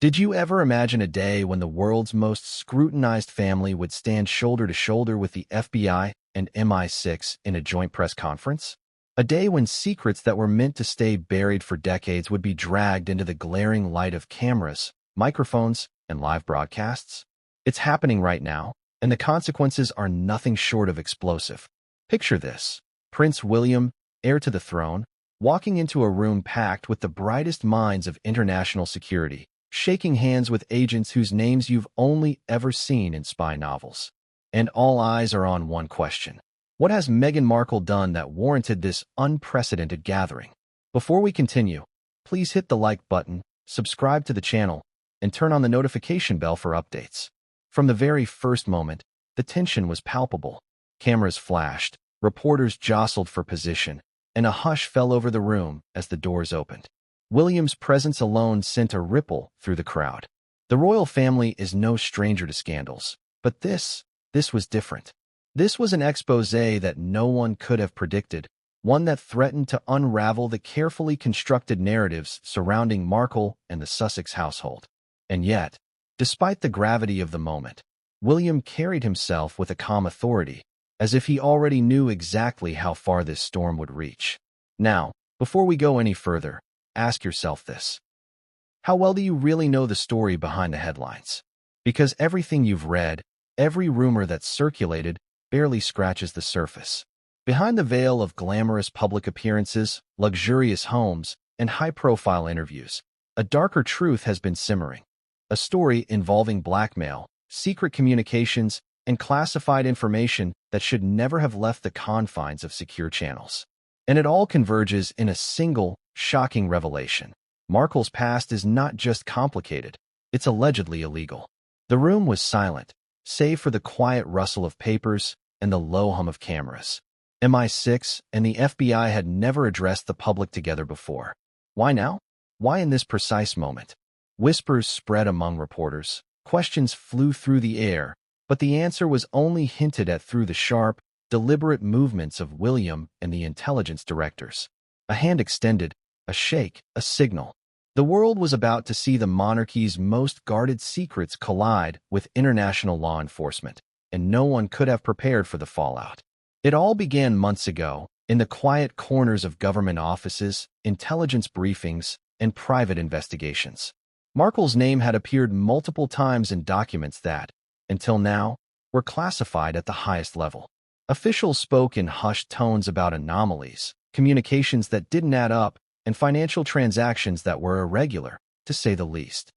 Did you ever imagine a day when the world's most scrutinized family would stand shoulder to shoulder with the FBI and MI6 in a joint press conference? A day when secrets that were meant to stay buried for decades would be dragged into the glaring light of cameras, microphones, and live broadcasts? It's happening right now, and the consequences are nothing short of explosive. Picture this: Prince William, heir to the throne, walking into a room packed with the brightest minds of international security, shaking hands with agents whose names you've only ever seen in spy novels. And all eyes are on one question: what has Meghan Markle done that warranted this unprecedented gathering? Before we continue, please hit the like button, subscribe to the channel, and turn on the notification bell for updates. From the very first moment, the tension was palpable. Cameras flashed, reporters jostled for position, and a hush fell over the room as the doors opened. William's presence alone sent a ripple through the crowd. The royal family is no stranger to scandals, but this was different. This was an exposé that no one could have predicted, one that threatened to unravel the carefully constructed narratives surrounding Markle and the Sussex household. And yet, despite the gravity of the moment, William carried himself with a calm authority, as if he already knew exactly how far this storm would reach. Now, before we go any further, ask yourself this: how well do you really know the story behind the headlines? Because everything you've read, every rumor that's circulated, barely scratches the surface. Behind the veil of glamorous public appearances, luxurious homes, and high-profile interviews, a darker truth has been simmering. A story involving blackmail, secret communications, and classified information that should never have left the confines of secure channels. And it all converges in a single, shocking revelation: Markle's past is not just complicated, it's allegedly illegal. The room was silent, save for the quiet rustle of papers and the low hum of cameras. MI6 and the FBI had never addressed the public together before. Why now? Why in this precise moment? Whispers spread among reporters, questions flew through the air, but the answer was only hinted at through the sharp, deliberate movements of William and the intelligence directors. A hand extended, a shake, a signal. The world was about to see the monarchy's most guarded secrets collide with international law enforcement, and no one could have prepared for the fallout. It all began months ago, in the quiet corners of government offices, intelligence briefings, and private investigations. Markle's name had appeared multiple times in documents that, until now, were classified at the highest level. Officials spoke in hushed tones about anomalies, communications that didn't add up, and financial transactions that were irregular, to say the least.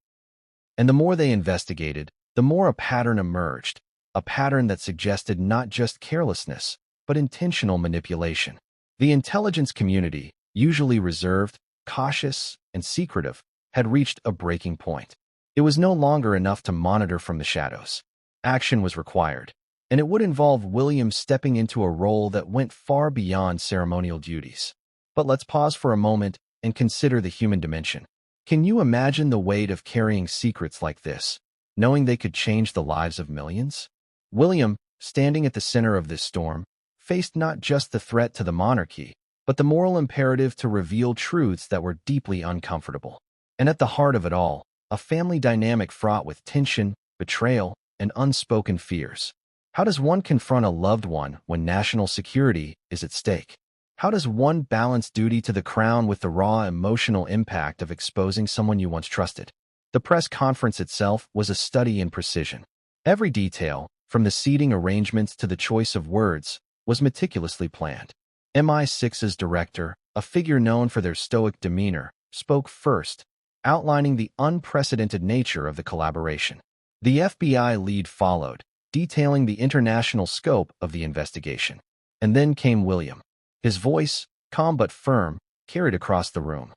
And the more they investigated, the more a pattern emerged, a pattern that suggested not just carelessness, but intentional manipulation. The intelligence community, usually reserved, cautious, and secretive, had reached a breaking point. It was no longer enough to monitor from the shadows. Action was required, and it would involve William stepping into a role that went far beyond ceremonial duties. But let's pause for a moment and consider the human dimension. Can you imagine the weight of carrying secrets like this, knowing they could change the lives of millions? William, standing at the center of this storm, faced not just the threat to the monarchy, but the moral imperative to reveal truths that were deeply uncomfortable. And at the heart of it all, a family dynamic fraught with tension, betrayal, and unspoken fears. How does one confront a loved one when national security is at stake? How does one balance duty to the crown with the raw emotional impact of exposing someone you once trusted? The press conference itself was a study in precision. Every detail, from the seating arrangements to the choice of words, was meticulously planned. MI6's director, a figure known for their stoic demeanor, spoke first, outlining the unprecedented nature of the collaboration. The FBI lead followed, detailing the international scope of the investigation. And then came William. His voice, calm but firm, carried across the room.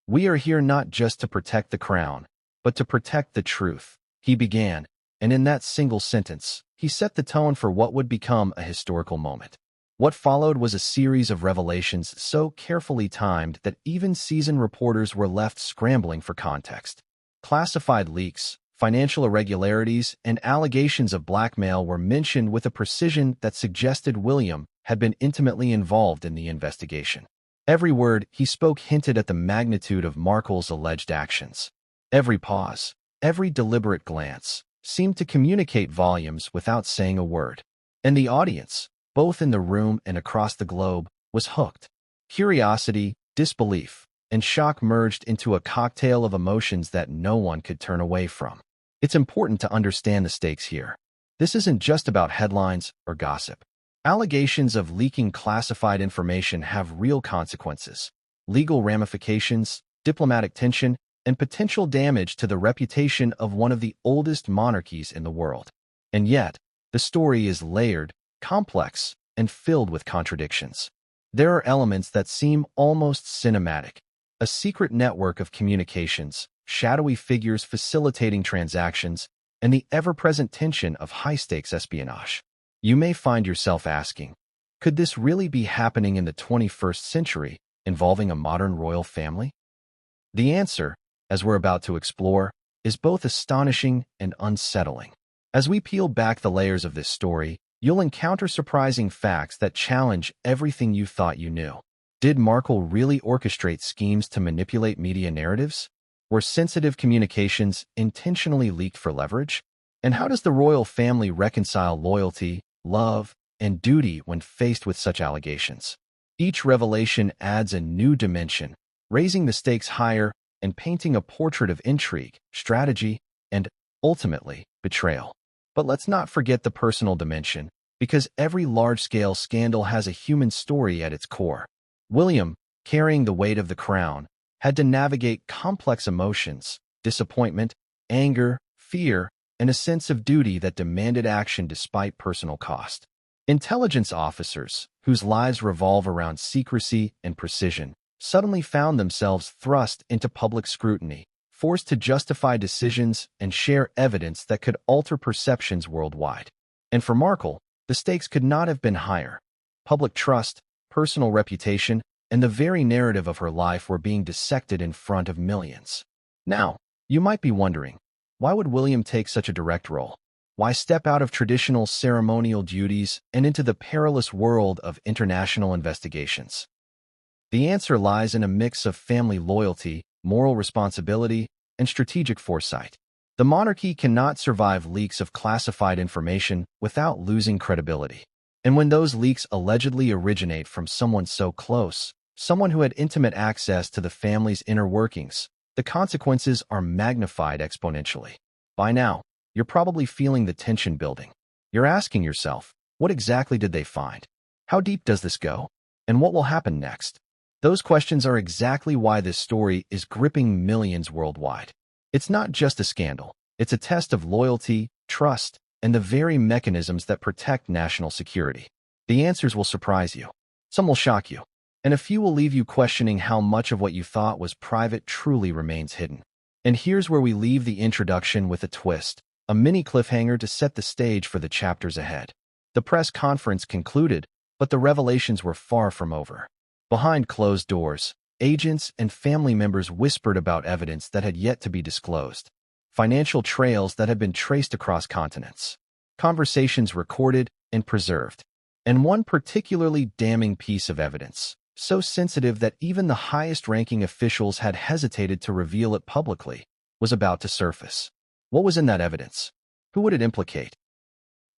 "We are here not just to protect the crown, but to protect the truth," he began, and in that single sentence, he set the tone for what would become a historical moment. What followed was a series of revelations so carefully timed that even seasoned reporters were left scrambling for context. Classified leaks, financial irregularities, and allegations of blackmail were mentioned with a precision that suggested William had been intimately involved in the investigation. Every word he spoke hinted at the magnitude of Markle's alleged actions. Every pause, every deliberate glance, seemed to communicate volumes without saying a word. And the audience, both in the room and across the globe, was hooked. Curiosity, disbelief, and shock merged into a cocktail of emotions that no one could turn away from. It's important to understand the stakes here. This isn't just about headlines or gossip. Allegations of leaking classified information have real consequences, legal ramifications, diplomatic tension, and potential damage to the reputation of one of the oldest monarchies in the world. And yet, the story is layered, complex, and filled with contradictions. There are elements that seem almost cinematic: a secret network of communications, shadowy figures facilitating transactions, and the ever-present tension of high-stakes espionage. You may find yourself asking, could this really be happening in the 21st century, involving a modern royal family? The answer, as we're about to explore, is both astonishing and unsettling. As we peel back the layers of this story, you'll encounter surprising facts that challenge everything you thought you knew. Did Markle really orchestrate schemes to manipulate media narratives? Were sensitive communications intentionally leaked for leverage? And how does the royal family reconcile loyalty, love, and duty when faced with such allegations? Each revelation adds a new dimension, raising the stakes higher and painting a portrait of intrigue, strategy, and, ultimately, betrayal. But let's not forget the personal dimension, because every large-scale scandal has a human story at its core. William, carrying the weight of the crown, had to navigate complex emotions, disappointment, anger, fear, and a sense of duty that demanded action despite personal cost. Intelligence officers, whose lives revolve around secrecy and precision, suddenly found themselves thrust into public scrutiny, forced to justify decisions and share evidence that could alter perceptions worldwide. And for Markle, the stakes could not have been higher. Public trust, personal reputation, and the very narrative of her life were being dissected in front of millions. Now, you might be wondering, why would William take such a direct role? Why step out of traditional ceremonial duties and into the perilous world of international investigations? The answer lies in a mix of family loyalty, moral responsibility, and strategic foresight. The monarchy cannot survive leaks of classified information without losing credibility. And when those leaks allegedly originate from someone so close, someone who had intimate access to the family's inner workings, the consequences are magnified exponentially. By now, you're probably feeling the tension building. You're asking yourself, what exactly did they find? How deep does this go? And what will happen next? Those questions are exactly why this story is gripping millions worldwide. It's not just a scandal. It's a test of loyalty, trust, and the very mechanisms that protect national security. The answers will surprise you. Some will shock you. And a few will leave you questioning how much of what you thought was private truly remains hidden. And here's where we leave the introduction with a twist, a mini cliffhanger to set the stage for the chapters ahead. The press conference concluded, but the revelations were far from over. Behind closed doors, agents and family members whispered about evidence that had yet to be disclosed, financial trails that had been traced across continents, conversations recorded and preserved, and one particularly damning piece of evidence, so sensitive that even the highest-ranking officials had hesitated to reveal it publicly, was about to surface. What was in that evidence? Who would it implicate?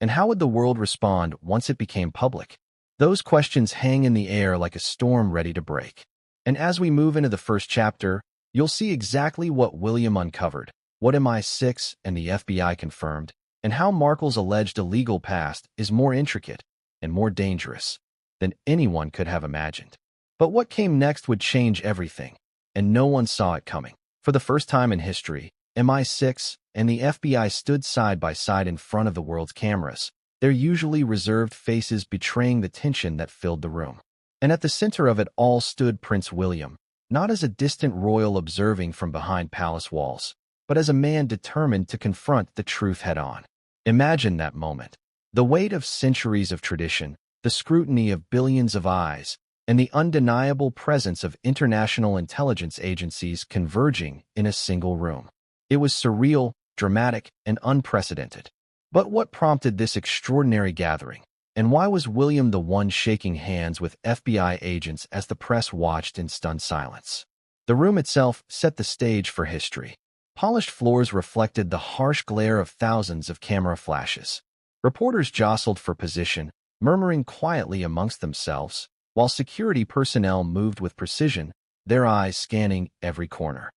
And how would the world respond once it became public? Those questions hang in the air like a storm ready to break. And as we move into the first chapter, you'll see exactly what William uncovered, what MI6 and the FBI confirmed, and how Markle's alleged illegal past is more intricate and more dangerous than anyone could have imagined. But what came next would change everything, and no one saw it coming. For the first time in history, MI6 and the FBI stood side by side in front of the world's cameras, their usually reserved faces betraying the tension that filled the room. And at the center of it all stood Prince William, not as a distant royal observing from behind palace walls, but as a man determined to confront the truth head-on. Imagine that moment. The weight of centuries of tradition, the scrutiny of billions of eyes, and the undeniable presence of international intelligence agencies converging in a single room. It was surreal, dramatic, and unprecedented. But what prompted this extraordinary gathering? And why was William the one shaking hands with FBI agents as the press watched in stunned silence? The room itself set the stage for history. Polished floors reflected the harsh glare of thousands of camera flashes. Reporters jostled for position, murmuring quietly amongst themselves, while security personnel moved with precision, their eyes scanning every corner.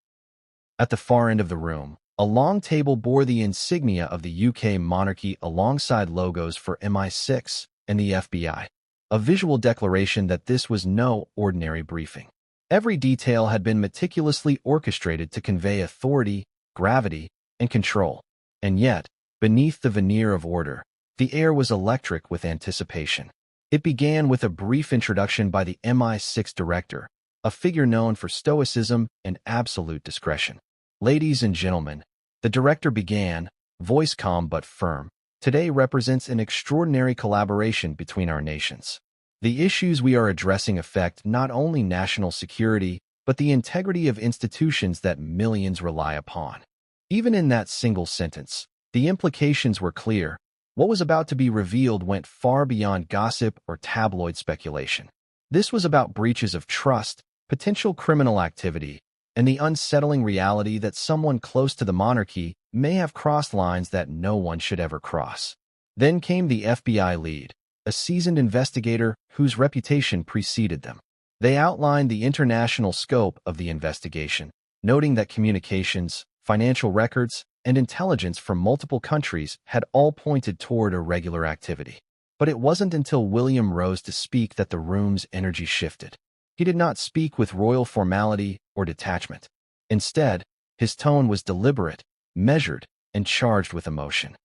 At the far end of the room, a long table bore the insignia of the UK monarchy alongside logos for MI6 and the FBI, a visual declaration that this was no ordinary briefing. Every detail had been meticulously orchestrated to convey authority, gravity, and control. And yet, beneath the veneer of order, the air was electric with anticipation. It began with a brief introduction by the MI6 director, a figure known for stoicism and absolute discretion. "Ladies and gentlemen," the director began, voice calm but firm, "today represents an extraordinary collaboration between our nations. The issues we are addressing affect not only national security, but the integrity of institutions that millions rely upon." Even in that single sentence, the implications were clear. What was about to be revealed went far beyond gossip or tabloid speculation. This was about breaches of trust, potential criminal activity, and the unsettling reality that someone close to the monarchy may have crossed lines that no one should ever cross. Then came the FBI lead, a seasoned investigator whose reputation preceded them. They outlined the international scope of the investigation, noting that communications, financial records, and intelligence from multiple countries had all pointed toward irregular activity. But it wasn't until William rose to speak that the room's energy shifted. He did not speak with royal formality or detachment. Instead, his tone was deliberate, measured, and charged with emotion.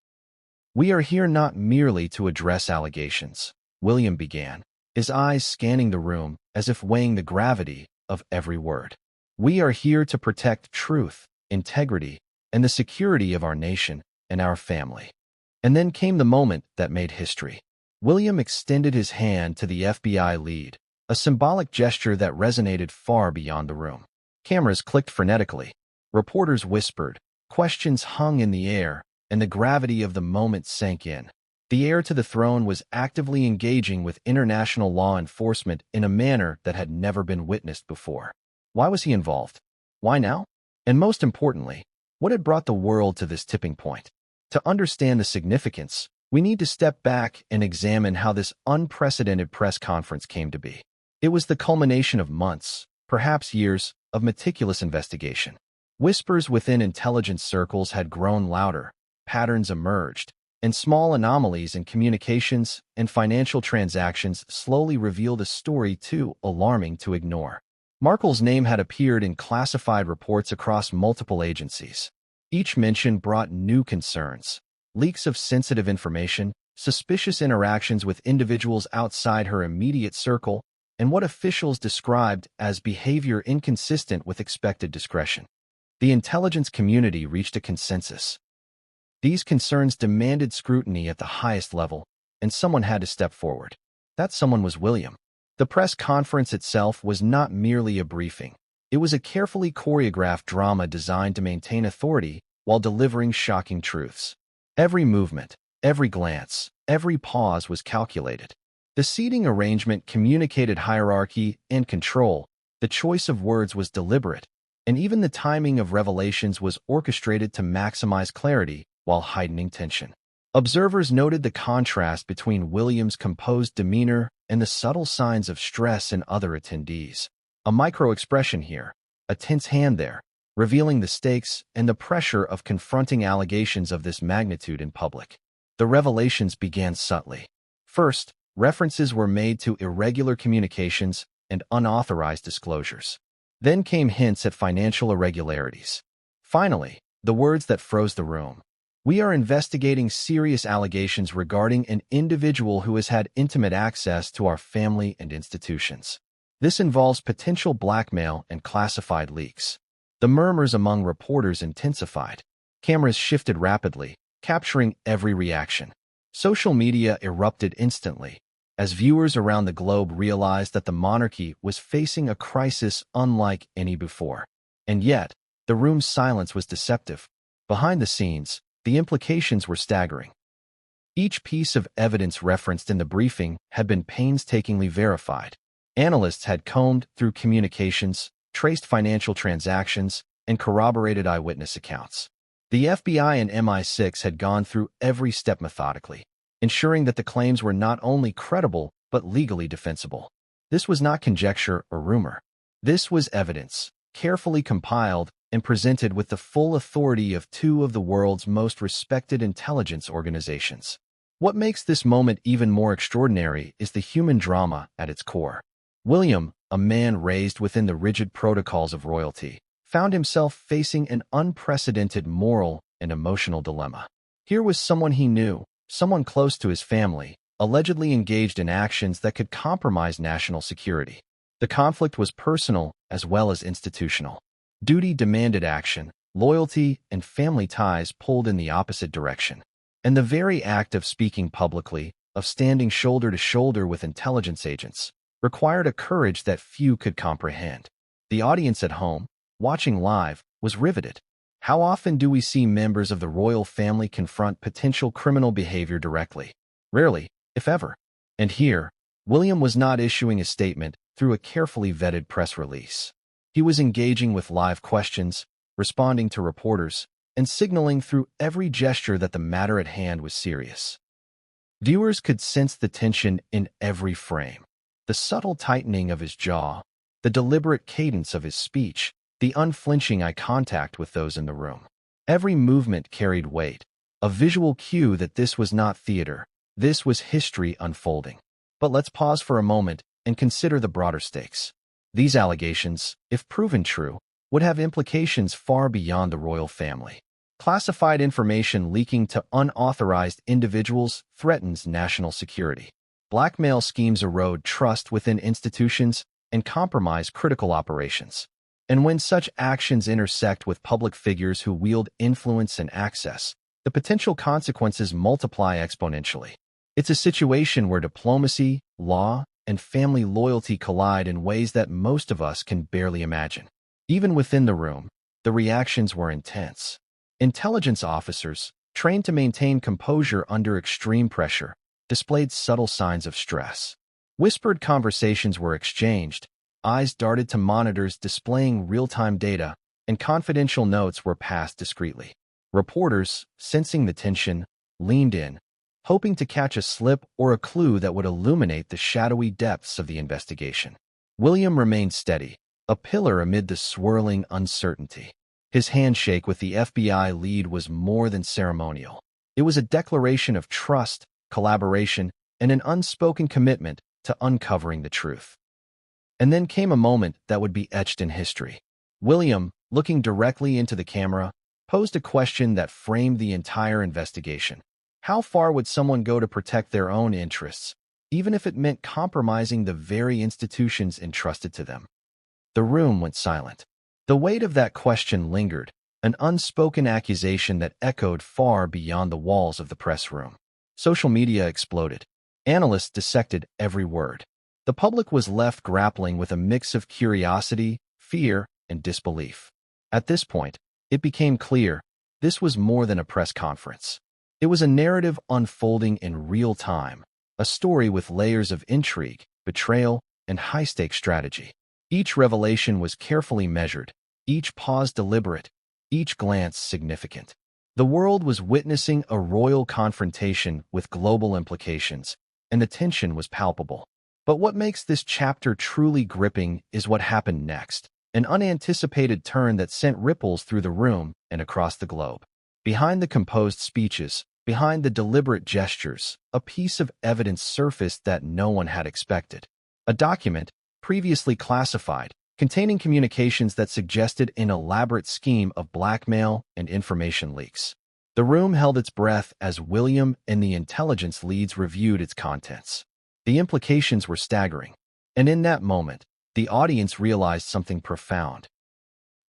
"We are here not merely to address allegations," William began, his eyes scanning the room as if weighing the gravity of every word. "We are here to protect truth, integrity, and the security of our nation and our family." And then came the moment that made history. William extended his hand to the FBI lead, a symbolic gesture that resonated far beyond the room. Cameras clicked frenetically. Reporters whispered. Questions hung in the air, and the gravity of the moment sank in. The heir to the throne was actively engaging with international law enforcement in a manner that had never been witnessed before. Why was he involved? Why now? And most importantly, what had brought the world to this tipping point? To understand the significance, we need to step back and examine how this unprecedented press conference came to be. It was the culmination of months, perhaps years, of meticulous investigation. Whispers within intelligence circles had grown louder, patterns emerged, and small anomalies in communications and financial transactions slowly revealed a story too alarming to ignore. Markle's name had appeared in classified reports across multiple agencies. Each mention brought new concerns: leaks of sensitive information, suspicious interactions with individuals outside her immediate circle, and what officials described as behavior inconsistent with expected discretion. The intelligence community reached a consensus. These concerns demanded scrutiny at the highest level, and someone had to step forward. That someone was William. The press conference itself was not merely a briefing. It was a carefully choreographed drama designed to maintain authority while delivering shocking truths. Every movement, every glance, every pause was calculated. The seating arrangement communicated hierarchy and control, the choice of words was deliberate, and even the timing of revelations was orchestrated to maximize clarity while heightening tension. Observers noted the contrast between William's composed demeanor and the subtle signs of stress in other attendees. A micro-expression here, a tense hand there, revealing the stakes and the pressure of confronting allegations of this magnitude in public. The revelations began subtly. First, references were made to irregular communications and unauthorized disclosures. Then came hints at financial irregularities. Finally, the words that froze the room. "We are investigating serious allegations regarding an individual who has had intimate access to our family and institutions. This involves potential blackmail and classified leaks." The murmurs among reporters intensified. Cameras shifted rapidly, capturing every reaction. Social media erupted instantly, as viewers around the globe realized that the monarchy was facing a crisis unlike any before. And yet, the room's silence was deceptive. Behind the scenes, the implications were staggering. Each piece of evidence referenced in the briefing had been painstakingly verified. Analysts had combed through communications, traced financial transactions, and corroborated eyewitness accounts. The FBI and MI6 had gone through every step methodically, ensuring that the claims were not only credible but legally defensible. This was not conjecture or rumor. This was evidence, carefully compiled and presented with the full authority of two of the world's most respected intelligence organizations. What makes this moment even more extraordinary is the human drama at its core. William, a man raised within the rigid protocols of royalty, found himself facing an unprecedented moral and emotional dilemma. Here was someone he knew, someone close to his family, allegedly engaged in actions that could compromise national security. The conflict was personal as well as institutional. Duty demanded action, loyalty and family ties pulled in the opposite direction. And the very act of speaking publicly, of standing shoulder to shoulder with intelligence agents, required a courage that few could comprehend. The audience at home, watching live, was riveted. How often do we see members of the royal family confront potential criminal behavior directly? Rarely, if ever. And here, William was not issuing a statement through a carefully vetted press release. He was engaging with live questions, responding to reporters, and signaling through every gesture that the matter at hand was serious. Viewers could sense the tension in every frame. The subtle tightening of his jaw, the deliberate cadence of his speech, the unflinching eye contact with those in the room. Every movement carried weight, a visual cue that this was not theater, this was history unfolding. But let's pause for a moment and consider the broader stakes. These allegations, if proven true, would have implications far beyond the royal family. Classified information leaking to unauthorized individuals threatens national security. Blackmail schemes erode trust within institutions and compromise critical operations. And when such actions intersect with public figures who wield influence and access, the potential consequences multiply exponentially. It's a situation where diplomacy, law, and family loyalty collide in ways that most of us can barely imagine. Even within the room, the reactions were intense. Intelligence officers, trained to maintain composure under extreme pressure, displayed subtle signs of stress. Whispered conversations were exchanged, eyes darted to monitors displaying real-time data, and confidential notes were passed discreetly. Reporters, sensing the tension, leaned in, hoping to catch a slip or a clue that would illuminate the shadowy depths of the investigation. William remained steady, a pillar amid the swirling uncertainty. His handshake with the FBI lead was more than ceremonial. It was a declaration of trust, collaboration, and an unspoken commitment to uncovering the truth. And then came a moment that would be etched in history. William, looking directly into the camera, posed a question that framed the entire investigation. How far would someone go to protect their own interests, even if it meant compromising the very institutions entrusted to them? The room went silent. The weight of that question lingered, an unspoken accusation that echoed far beyond the walls of the press room. Social media exploded. Analysts dissected every word. The public was left grappling with a mix of curiosity, fear, and disbelief. At this point, it became clear this was more than a press conference. It was a narrative unfolding in real time, a story with layers of intrigue, betrayal, and high-stakes strategy. Each revelation was carefully measured, each pause deliberate, each glance significant. The world was witnessing a royal confrontation with global implications, and the tension was palpable. But what makes this chapter truly gripping is what happened next, an unanticipated turn that sent ripples through the room and across the globe. Behind the composed speeches, behind the deliberate gestures, a piece of evidence surfaced that no one had expected. A document, previously classified, containing communications that suggested an elaborate scheme of blackmail and information leaks. The room held its breath as William and the intelligence leads reviewed its contents. The implications were staggering, and in that moment, the audience realized something profound.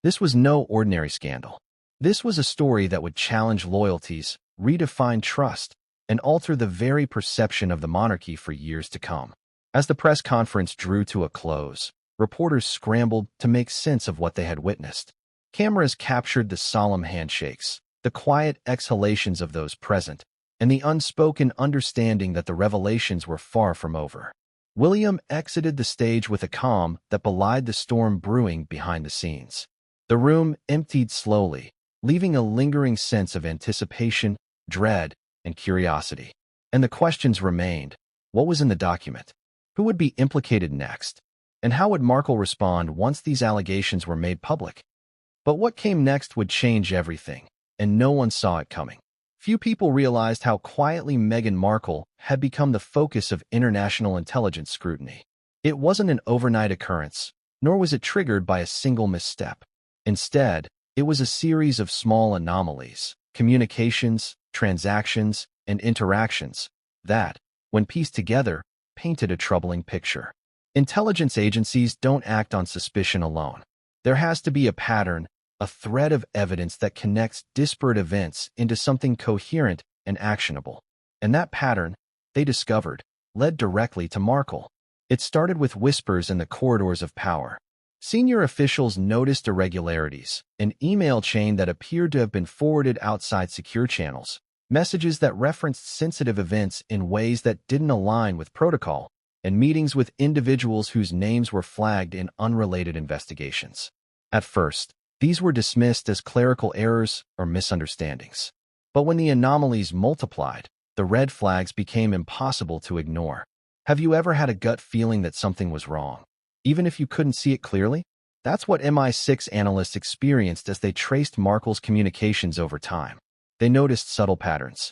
This was no ordinary scandal. This was a story that would challenge loyalties, redefine trust, and alter the very perception of the monarchy for years to come. As the press conference drew to a close, reporters scrambled to make sense of what they had witnessed. Cameras captured the solemn handshakes, the quiet exhalations of those present, and the unspoken understanding that the revelations were far from over. William exited the stage with a calm that belied the storm brewing behind the scenes. The room emptied slowly, leaving a lingering sense of anticipation, dread, and curiosity. And the questions remained. What was in the document? Who would be implicated next? And how would Markle respond once these allegations were made public? But what came next would change everything, and no one saw it coming. Few people realized how quietly Meghan Markle had become the focus of international intelligence scrutiny. It wasn't an overnight occurrence, nor was it triggered by a single misstep. Instead, it was a series of small anomalies, communications, transactions, and interactions that, when pieced together, painted a troubling picture. Intelligence agencies don't act on suspicion alone. There has to be a pattern, a thread of evidence that connects disparate events into something coherent and actionable. And that pattern, they discovered, led directly to Markle. It started with whispers in the corridors of power. Senior officials noticed irregularities, an email chain that appeared to have been forwarded outside secure channels, messages that referenced sensitive events in ways that didn't align with protocol, and meetings with individuals whose names were flagged in unrelated investigations. At first, these were dismissed as clerical errors or misunderstandings. But when the anomalies multiplied, the red flags became impossible to ignore. Have you ever had a gut feeling that something was wrong, even if you couldn't see it clearly? That's what MI6 analysts experienced as they traced Markle's communications over time. They noticed subtle patterns.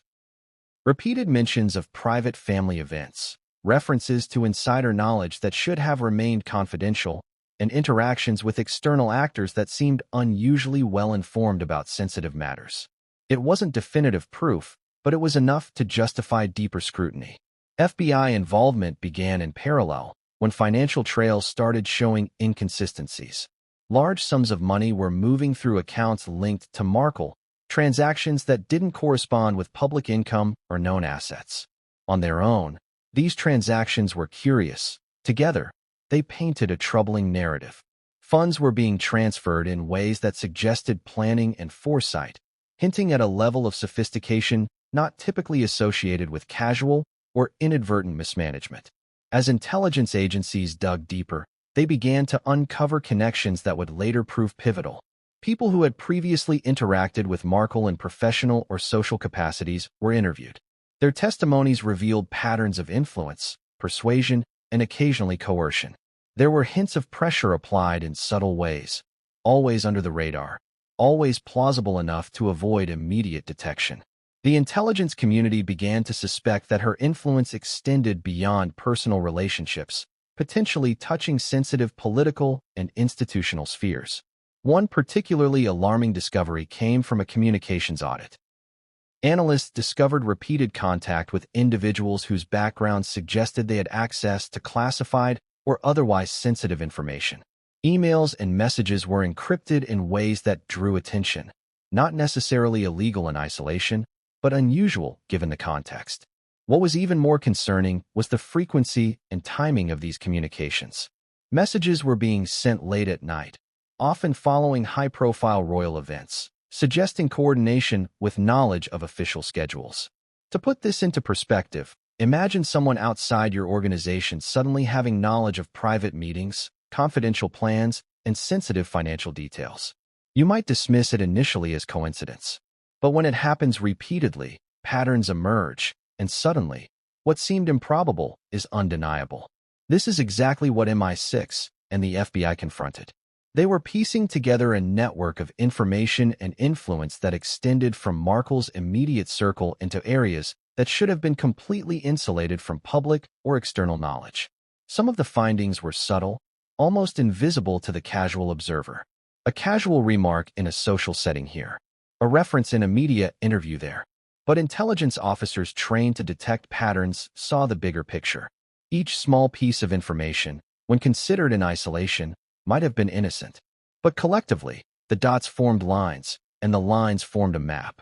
Repeated mentions of private family events, references to insider knowledge that should have remained confidential, and interactions with external actors that seemed unusually well-informed about sensitive matters. It wasn't definitive proof, but it was enough to justify deeper scrutiny. FBI involvement began in parallel when financial trails started showing inconsistencies. Large sums of money were moving through accounts linked to Markle, transactions that didn't correspond with public income or known assets. On their own, these transactions were curious. Together, they painted a troubling narrative. Funds were being transferred in ways that suggested planning and foresight, hinting at a level of sophistication not typically associated with casual or inadvertent mismanagement. As intelligence agencies dug deeper, they began to uncover connections that would later prove pivotal. People who had previously interacted with Markle in professional or social capacities were interviewed. Their testimonies revealed patterns of influence, persuasion, and occasionally coercion. There were hints of pressure applied in subtle ways, always under the radar, always plausible enough to avoid immediate detection. The intelligence community began to suspect that her influence extended beyond personal relationships, potentially touching sensitive political and institutional spheres. One particularly alarming discovery came from a communications audit. Analysts discovered repeated contact with individuals whose backgrounds suggested they had access to classified or otherwise sensitive information. Emails and messages were encrypted in ways that drew attention, not necessarily illegal in isolation, but unusual given the context. What was even more concerning was the frequency and timing of these communications. Messages were being sent late at night, often following high-profile royal events, suggesting coordination with knowledge of official schedules. To put this into perspective, imagine someone outside your organization suddenly having knowledge of private meetings, confidential plans, and sensitive financial details. You might dismiss it initially as coincidence. But when it happens repeatedly, patterns emerge, and suddenly, what seemed improbable is undeniable. This is exactly what MI6 and the FBI confronted. They were piecing together a network of information and influence that extended from Markle's immediate circle into areas that should have been completely insulated from public or external knowledge. Some of the findings were subtle, almost invisible to the casual observer. A casual remark in a social setting here, a reference in a media interview there. But intelligence officers trained to detect patterns saw the bigger picture. Each small piece of information, when considered in isolation, might have been innocent. But collectively, the dots formed lines, and the lines formed a map.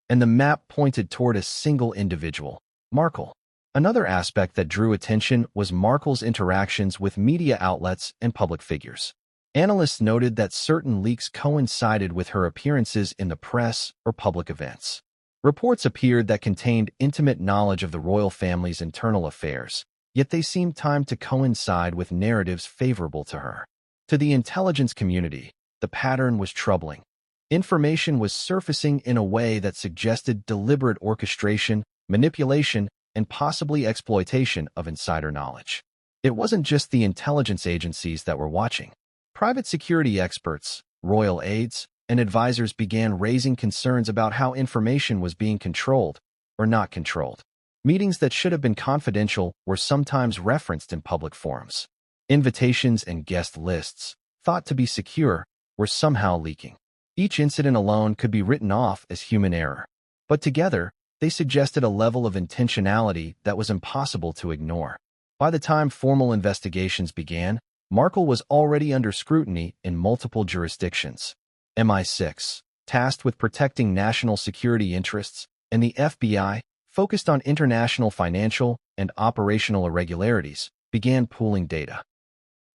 And the map pointed toward a single individual, Markle. Another aspect that drew attention was Markle's interactions with media outlets and public figures. Analysts noted that certain leaks coincided with her appearances in the press or public events. Reports appeared that contained intimate knowledge of the royal family's internal affairs, yet they seemed timed to coincide with narratives favorable to her. To the intelligence community, the pattern was troubling. Information was surfacing in a way that suggested deliberate orchestration, manipulation, and possibly exploitation of insider knowledge. It wasn't just the intelligence agencies that were watching. Private security experts, royal aides, and advisors began raising concerns about how information was being controlled or not controlled. Meetings that should have been confidential were sometimes referenced in public forums. Invitations and guest lists, thought to be secure, were somehow leaking. Each incident alone could be written off as human error, but together, they suggested a level of intentionality that was impossible to ignore. By the time formal investigations began, Markle was already under scrutiny in multiple jurisdictions. MI6, tasked with protecting national security interests, and the FBI, focused on international financial and operational irregularities, began pooling data.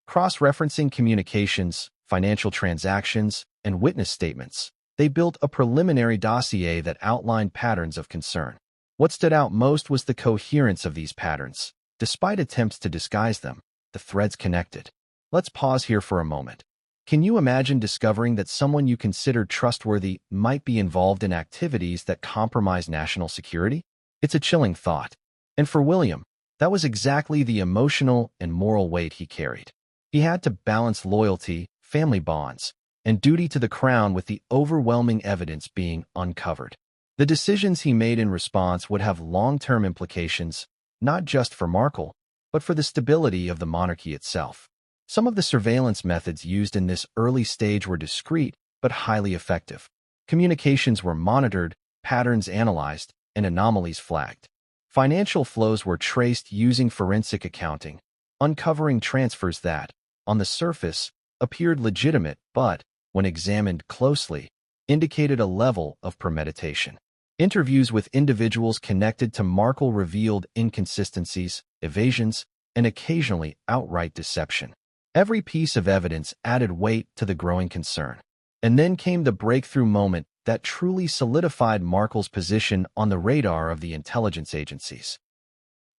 Cross-referencing communications, financial transactions, and witness statements, they built a preliminary dossier that outlined patterns of concern. What stood out most was the coherence of these patterns. Despite attempts to disguise them, the threads connected. Let's pause here for a moment. Can you imagine discovering that someone you considered trustworthy might be involved in activities that compromise national security? It's a chilling thought. And for William, that was exactly the emotional and moral weight he carried. He had to balance loyalty, family bonds, and duty to the crown with the overwhelming evidence being uncovered. The decisions he made in response would have long-term implications, not just for Markle, but for the stability of the monarchy itself. Some of the surveillance methods used in this early stage were discreet but highly effective. Communications were monitored, patterns analyzed, and anomalies flagged. Financial flows were traced using forensic accounting, uncovering transfers that, on the surface, appeared legitimate but, when examined closely, indicated a level of premeditation. Interviews with individuals connected to Markle revealed inconsistencies, evasions, and occasionally outright deception. Every piece of evidence added weight to the growing concern. And then came the breakthrough moment that truly solidified Markle's position on the radar of the intelligence agencies.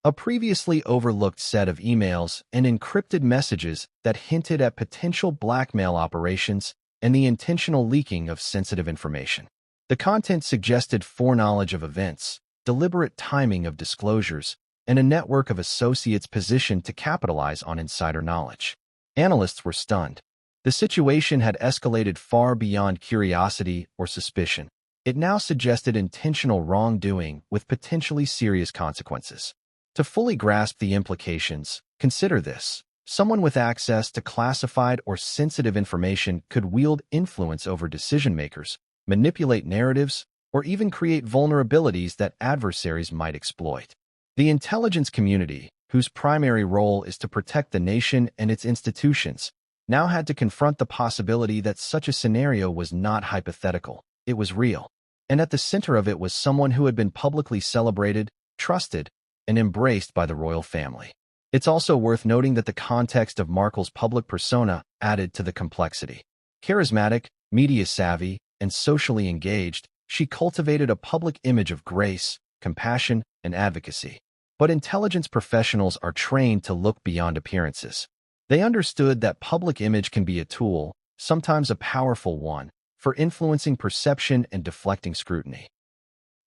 A previously overlooked set of emails and encrypted messages that hinted at potential blackmail operations and the intentional leaking of sensitive information. The content suggested foreknowledge of events, deliberate timing of disclosures, and a network of associates positioned to capitalize on insider knowledge. Analysts were stunned. The situation had escalated far beyond curiosity or suspicion. It now suggested intentional wrongdoing with potentially serious consequences. To fully grasp the implications, consider this. Someone with access to classified or sensitive information could wield influence over decision-makers, manipulate narratives, or even create vulnerabilities that adversaries might exploit. The intelligence community, whose primary role is to protect the nation and its institutions, now had to confront the possibility that such a scenario was not hypothetical. It was real. And at the center of it was someone who had been publicly celebrated, trusted, and embraced by the royal family. It's also worth noting that the context of Markle's public persona added to the complexity. Charismatic, media-savvy, and socially engaged, she cultivated a public image of grace, compassion, and advocacy. But intelligence professionals are trained to look beyond appearances. They understood that public image can be a tool, sometimes a powerful one, for influencing perception and deflecting scrutiny.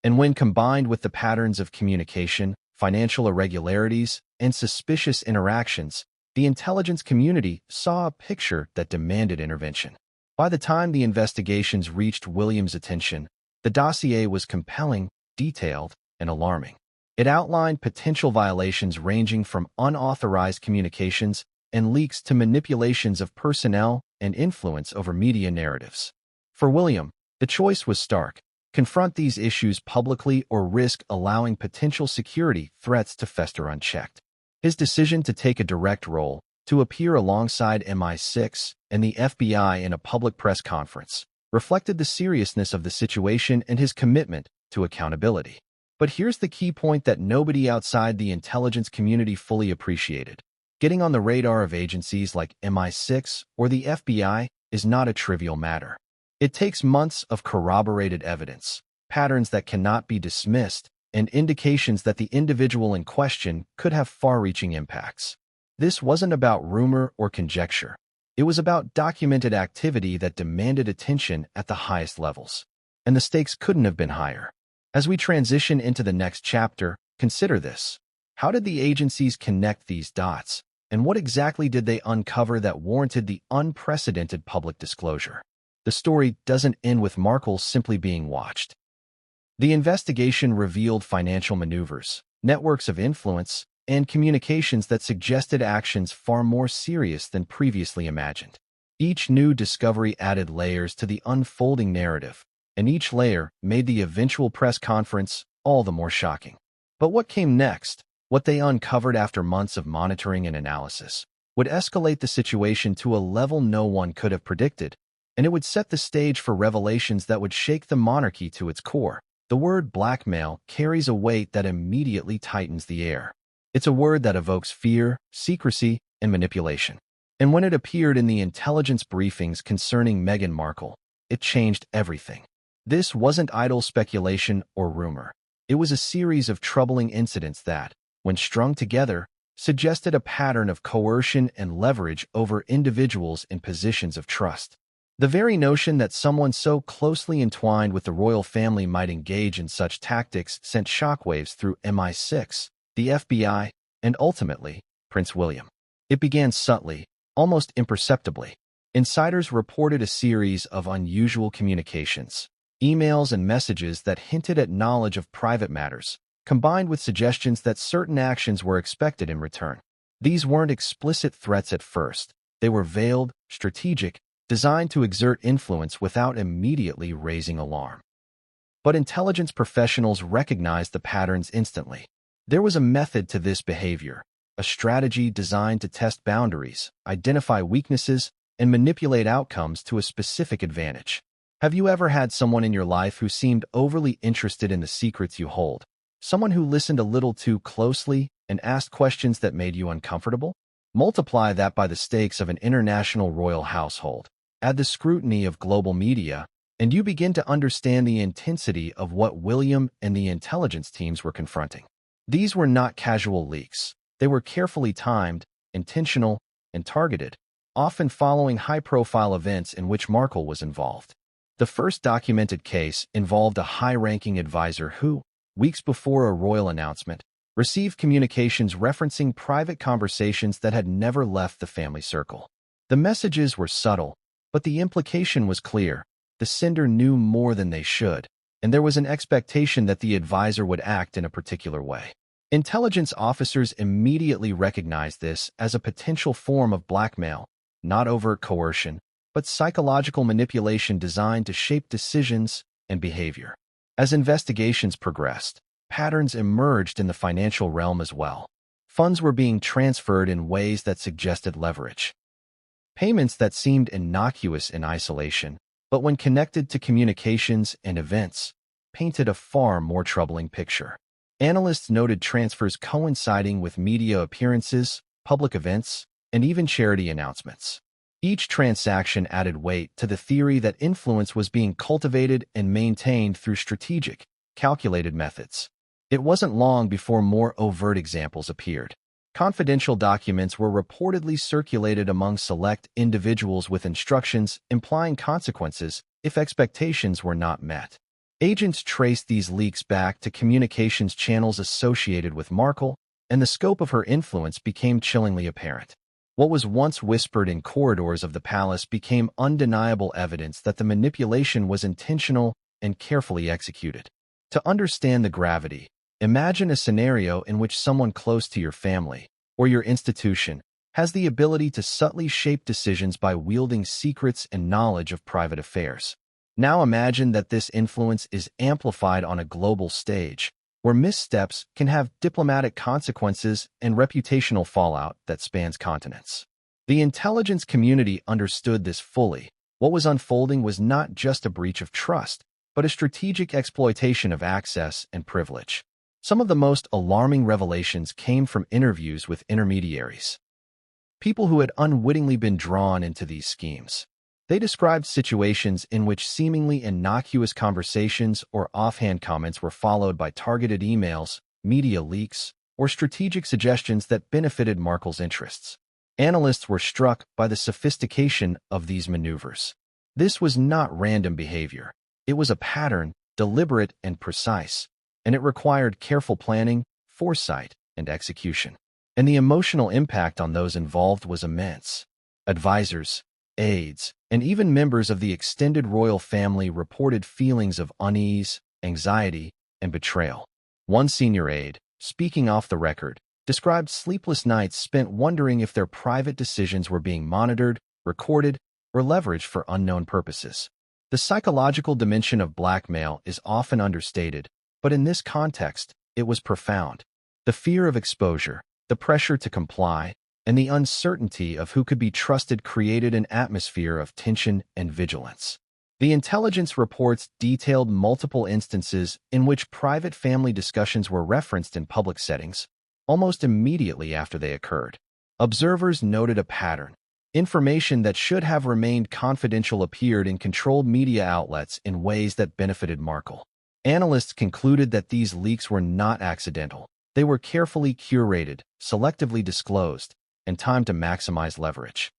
And when combined with the patterns of communication, financial irregularities, and suspicious interactions, the intelligence community saw a picture that demanded intervention. By the time the investigations reached William's attention, the dossier was compelling, detailed, and alarming. It outlined potential violations ranging from unauthorized communications and leaks to manipulations of personnel and influence over media narratives. For William, the choice was stark: confront these issues publicly or risk allowing potential security threats to fester unchecked. His decision to take a direct role, to appear alongside MI6 and the FBI in a public press conference, reflected the seriousness of the situation and his commitment to accountability. But here's the key point that nobody outside the intelligence community fully appreciated. Getting on the radar of agencies like MI6 or the FBI is not a trivial matter. It takes months of corroborated evidence, patterns that cannot be dismissed, and indications that the individual in question could have far-reaching impacts. This wasn't about rumor or conjecture. It was about documented activity that demanded attention at the highest levels. And the stakes couldn't have been higher. As we transition into the next chapter, consider this. How did the agencies connect these dots? And what exactly did they uncover that warranted the unprecedented public disclosure? The story doesn't end with Markle simply being watched. The investigation revealed financial maneuvers, networks of influence, and communications that suggested actions far more serious than previously imagined. Each new discovery added layers to the unfolding narrative, and each layer made the eventual press conference all the more shocking. But what came next, what they uncovered after months of monitoring and analysis, would escalate the situation to a level no one could have predicted, and it would set the stage for revelations that would shake the monarchy to its core. The word blackmail carries a weight that immediately tightens the air. It's a word that evokes fear, secrecy, and manipulation. And when it appeared in the intelligence briefings concerning Meghan Markle, it changed everything. This wasn't idle speculation or rumor. It was a series of troubling incidents that, when strung together, suggested a pattern of coercion and leverage over individuals in positions of trust. The very notion that someone so closely entwined with the royal family might engage in such tactics sent shockwaves through MI6, the FBI, and ultimately, Prince William. It began subtly, almost imperceptibly. Insiders reported a series of unusual communications, emails and messages that hinted at knowledge of private matters, combined with suggestions that certain actions were expected in return. These weren't explicit threats at first. They were veiled, strategic, designed to exert influence without immediately raising alarm. But intelligence professionals recognized the patterns instantly. There was a method to this behavior, a strategy designed to test boundaries, identify weaknesses, and manipulate outcomes to a specific advantage. Have you ever had someone in your life who seemed overly interested in the secrets you hold? Someone who listened a little too closely and asked questions that made you uncomfortable? Multiply that by the stakes of an international royal household. Add the scrutiny of global media, and you begin to understand the intensity of what William and the intelligence teams were confronting. These were not casual leaks. They were carefully timed, intentional, and targeted, often following high-profile events in which Markle was involved. The first documented case involved a high-ranking advisor who, weeks before a royal announcement, received communications referencing private conversations that had never left the family circle. The messages were subtle, but the implication was clear. The sender knew more than they should, and there was an expectation that the advisor would act in a particular way. Intelligence officers immediately recognized this as a potential form of blackmail, not overt coercion, but psychological manipulation designed to shape decisions and behavior. As investigations progressed, patterns emerged in the financial realm as well. Funds were being transferred in ways that suggested leverage. Payments that seemed innocuous in isolation, but when connected to communications and events, painted a far more troubling picture. Analysts noted transfers coinciding with media appearances, public events, and even charity announcements. Each transaction added weight to the theory that influence was being cultivated and maintained through strategic, calculated methods. It wasn't long before more overt examples appeared. Confidential documents were reportedly circulated among select individuals with instructions implying consequences if expectations were not met. Agents traced these leaks back to communications channels associated with Markle, and the scope of her influence became chillingly apparent. What was once whispered in corridors of the palace became undeniable evidence that the manipulation was intentional and carefully executed. To understand the gravity, imagine a scenario in which someone close to your family or your institution has the ability to subtly shape decisions by wielding secrets and knowledge of private affairs. Now imagine that this influence is amplified on a global stage, where missteps can have diplomatic consequences and reputational fallout that spans continents. The intelligence community understood this fully. What was unfolding was not just a breach of trust, but a strategic exploitation of access and privilege. Some of the most alarming revelations came from interviews with intermediaries, people who had unwittingly been drawn into these schemes. They described situations in which seemingly innocuous conversations or offhand comments were followed by targeted emails, media leaks, or strategic suggestions that benefited Markle's interests. Analysts were struck by the sophistication of these maneuvers. This was not random behavior. It was a pattern, deliberate and precise, and it required careful planning, foresight, and execution. And the emotional impact on those involved was immense. Advisors, aides, and even members of the extended royal family reported feelings of unease, anxiety, and betrayal. One senior aide, speaking off the record, described sleepless nights spent wondering if their private decisions were being monitored, recorded, or leveraged for unknown purposes. The psychological dimension of blackmail is often understated, but in this context, it was profound. The fear of exposure, the pressure to comply, and the uncertainty of who could be trusted created an atmosphere of tension and vigilance. The intelligence reports detailed multiple instances in which private family discussions were referenced in public settings, almost immediately after they occurred. Observers noted a pattern. Information that should have remained confidential appeared in controlled media outlets in ways that benefited Markle. Analysts concluded that these leaks were not accidental. They were carefully curated, selectively disclosed, and timed to maximize leverage.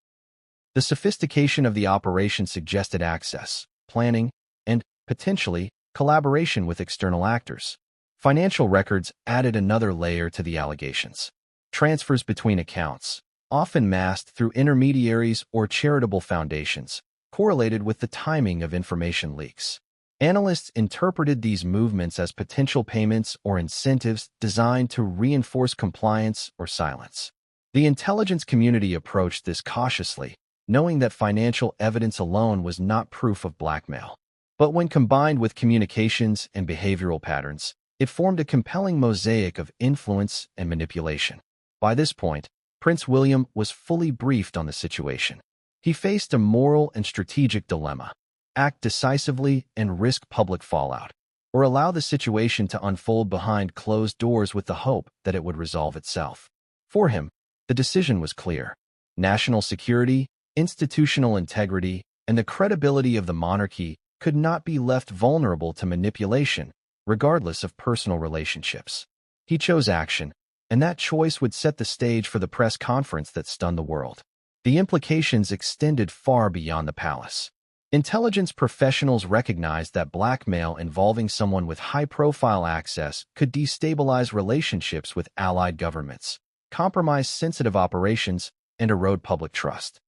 The sophistication of the operation suggested access, planning, and, potentially, collaboration with external actors. Financial records added another layer to the allegations. Transfers between accounts, often masked through intermediaries or charitable foundations, correlated with the timing of information leaks. Analysts interpreted these movements as potential payments or incentives designed to reinforce compliance or silence. The intelligence community approached this cautiously, knowing that financial evidence alone was not proof of blackmail. But when combined with communications and behavioral patterns, it formed a compelling mosaic of influence and manipulation. By this point, Prince William was fully briefed on the situation. He faced a moral and strategic dilemma: act decisively and risk public fallout, or allow the situation to unfold behind closed doors with the hope that it would resolve itself. For him, the decision was clear. National security, institutional integrity, and the credibility of the monarchy could not be left vulnerable to manipulation, regardless of personal relationships. He chose action, and that choice would set the stage for the press conference that stunned the world. The implications extended far beyond the palace. Intelligence professionals recognized that blackmail involving someone with high-profile access could destabilize relationships with allied governments, compromise sensitive operations, and erode public trust.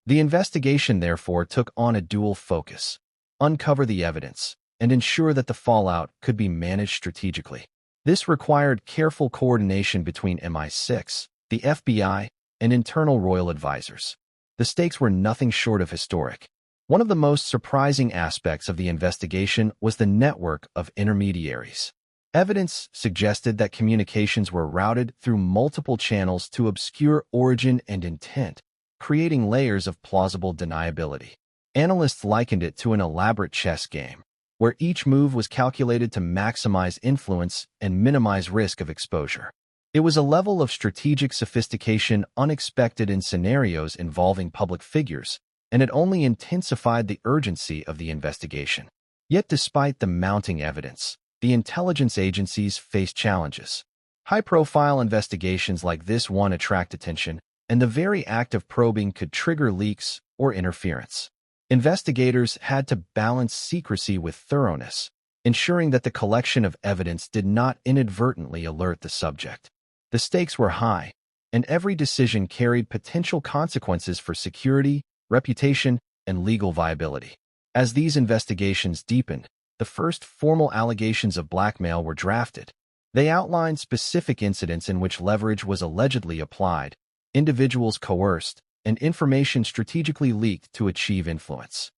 The investigation, therefore, took on a dual focus: uncover the evidence and ensure that the fallout could be managed strategically. This required careful coordination between MI6, the FBI, and internal royal advisors. The stakes were nothing short of historic. One of the most surprising aspects of the investigation was the network of intermediaries. Evidence suggested that communications were routed through multiple channels to obscure origin and intent, creating layers of plausible deniability. Analysts likened it to an elaborate chess game, where each move was calculated to maximize influence and minimize risk of exposure. It was a level of strategic sophistication unexpected in scenarios involving public figures, and it only intensified the urgency of the investigation. Yet despite the mounting evidence, the intelligence agencies faced challenges. High-profile investigations like this one attract attention, and the very act of probing could trigger leaks or interference. Investigators had to balance secrecy with thoroughness, ensuring that the collection of evidence did not inadvertently alert the subject. The stakes were high, and every decision carried potential consequences for security, reputation, and legal viability. As these investigations deepened, the first formal allegations of blackmail were drafted. They outlined specific incidents in which leverage was allegedly applied, individuals coerced, and information strategically leaked to achieve influence.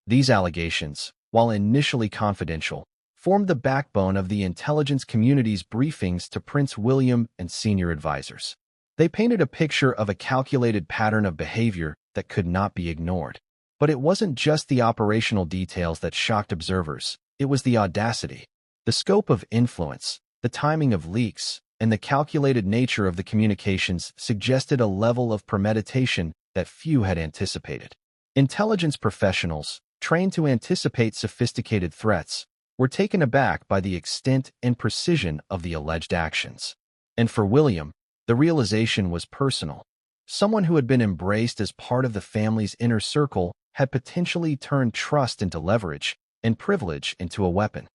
These allegations, while initially confidential, formed the backbone of the intelligence community's briefings to Prince William and senior advisors. They painted a picture of a calculated pattern of behavior that could not be ignored. But it wasn't just the operational details that shocked observers. It was the audacity, the scope of influence, the timing of leaks, and the calculated nature of the communications suggested a level of premeditation that few had anticipated. Intelligence professionals, trained to anticipate sophisticated threats, were taken aback by the extent and precision of the alleged actions. And for William, the realization was personal. Someone who had been embraced as part of the family's inner circle had potentially turned trust into leverage and privilege into a weapon.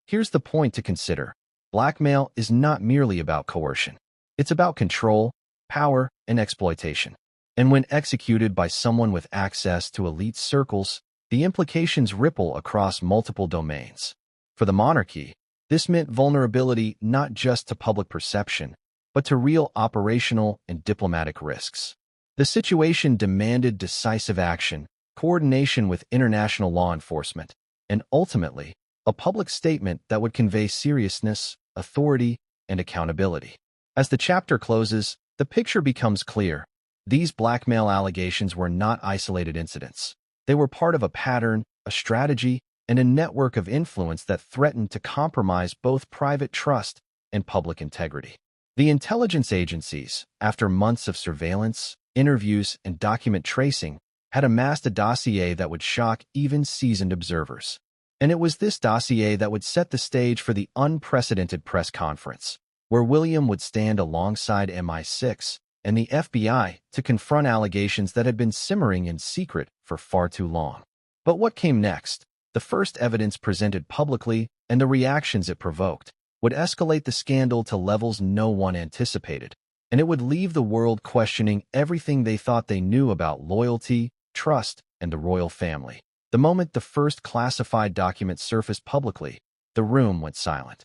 Here's the point to consider. Blackmail is not merely about coercion. It's about control, power, and exploitation. And when executed by someone with access to elite circles, the implications ripple across multiple domains. For the monarchy, this meant vulnerability not just to public perception, but to real operational and diplomatic risks. The situation demanded decisive action, coordination with international law enforcement, and ultimately, a public statement that would convey seriousness, authority, and accountability. As the chapter closes, the picture becomes clear. These blackmail allegations were not isolated incidents. They were part of a pattern, a strategy, and a network of influence that threatened to compromise both private trust and public integrity. The intelligence agencies, after months of surveillance, interviews, and document tracing, had amassed a dossier that would shock even seasoned observers. And it was this dossier that would set the stage for the unprecedented press conference, where William would stand alongside MI6 and the FBI to confront allegations that had been simmering in secret for far too long. But what came next? The first evidence presented publicly and the reactions it provoked would escalate the scandal to levels no one anticipated, and it would leave the world questioning everything they thought they knew about loyalty, trust, and the royal family. The moment the first classified document surfaced publicly, the room went silent.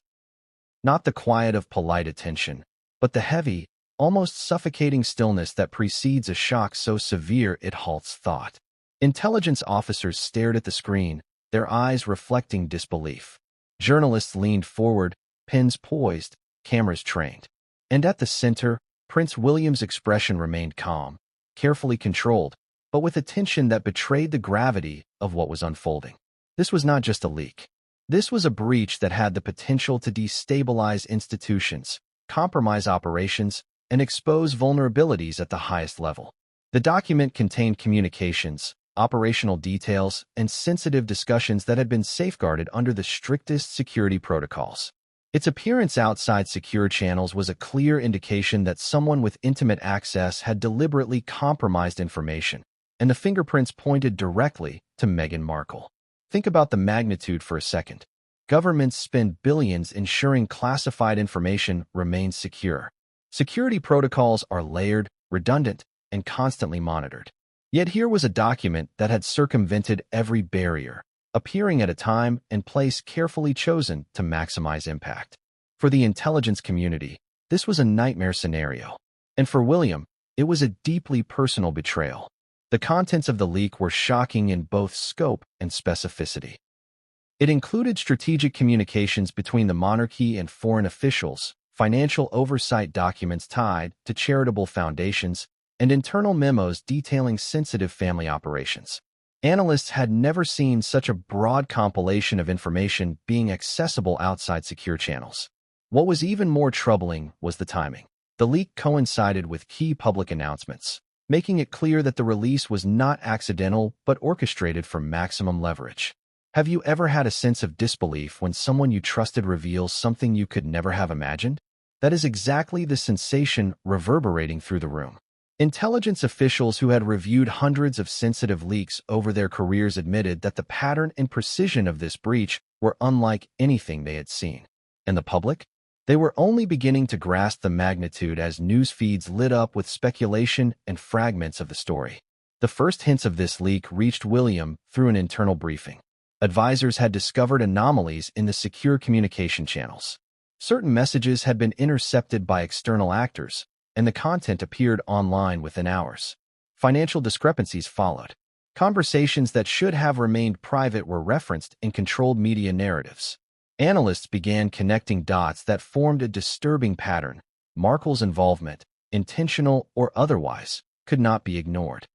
Not the quiet of polite attention, but the heavy, almost suffocating stillness that precedes a shock so severe it halts thought. Intelligence officers stared at the screen, their eyes reflecting disbelief. Journalists leaned forward, pens poised, cameras trained. And at the center, Prince William's expression remained calm, carefully controlled, but with a tension that betrayed the gravity of what was unfolding. This was not just a leak. This was a breach that had the potential to destabilize institutions, compromise operations, and expose vulnerabilities at the highest level. The document contained communications, operational details, and sensitive discussions that had been safeguarded under the strictest security protocols. Its appearance outside secure channels was a clear indication that someone with intimate access had deliberately compromised information, and the fingerprints pointed directly to Meghan Markle. Think about the magnitude for a second. Governments spend billions ensuring classified information remains secure. Security protocols are layered, redundant, and constantly monitored. Yet here was a document that had circumvented every barrier, appearing at a time and place carefully chosen to maximize impact. For the intelligence community, this was a nightmare scenario. And for William, it was a deeply personal betrayal. The contents of the leak were shocking in both scope and specificity. It included strategic communications between the monarchy and foreign officials, financial oversight documents tied to charitable foundations, and internal memos detailing sensitive family operations. Analysts had never seen such a broad compilation of information being accessible outside secure channels. What was even more troubling was the timing. The leak coincided with key public announcements, making it clear that the release was not accidental but orchestrated for maximum leverage. Have you ever had a sense of disbelief when someone you trusted reveals something you could never have imagined? That is exactly the sensation reverberating through the room. Intelligence officials who had reviewed hundreds of sensitive leaks over their careers admitted that the pattern and precision of this breach were unlike anything they had seen. And the public? They were only beginning to grasp the magnitude as news feeds lit up with speculation and fragments of the story. The first hints of this leak reached William through an internal briefing. Advisors had discovered anomalies in the secure communication channels. Certain messages had been intercepted by external actors, and the content appeared online within hours. Financial discrepancies followed. Conversations that should have remained private were referenced in controlled media narratives. Analysts began connecting dots that formed a disturbing pattern. Markle's involvement, intentional or otherwise, could not be ignored.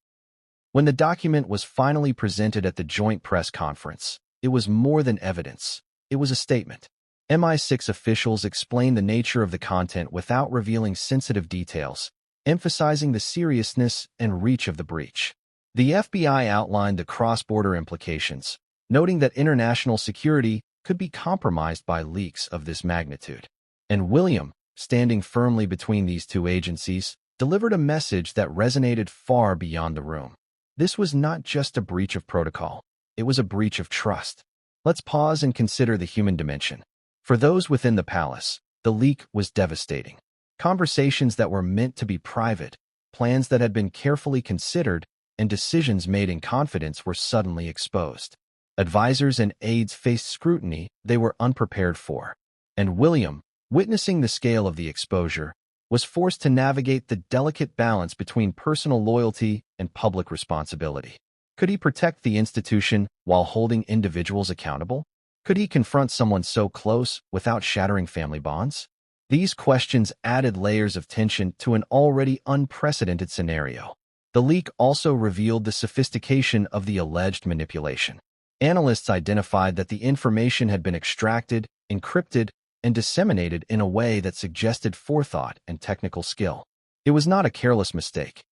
When the document was finally presented at the joint press conference, it was more than evidence. It was a statement. MI6 officials explained the nature of the content without revealing sensitive details, emphasizing the seriousness and reach of the breach. The FBI outlined the cross-border implications, noting that international security could be compromised by leaks of this magnitude. And William, standing firmly between these two agencies, delivered a message that resonated far beyond the room. This was not just a breach of protocol. It was a breach of trust. Let's pause and consider the human dimension. For those within the palace, the leak was devastating. Conversations that were meant to be private, plans that had been carefully considered, and decisions made in confidence were suddenly exposed. Advisors and aides faced scrutiny they were unprepared for. And William, witnessing the scale of the exposure, was forced to navigate the delicate balance between personal loyalty and public responsibility. Could he protect the institution while holding individuals accountable? Could he confront someone so close without shattering family bonds? These questions added layers of tension to an already unprecedented scenario. The leak also revealed the sophistication of the alleged manipulation. Analysts identified that the information had been extracted, encrypted, and disseminated in a way that suggested forethought and technical skill. It was not a careless mistake.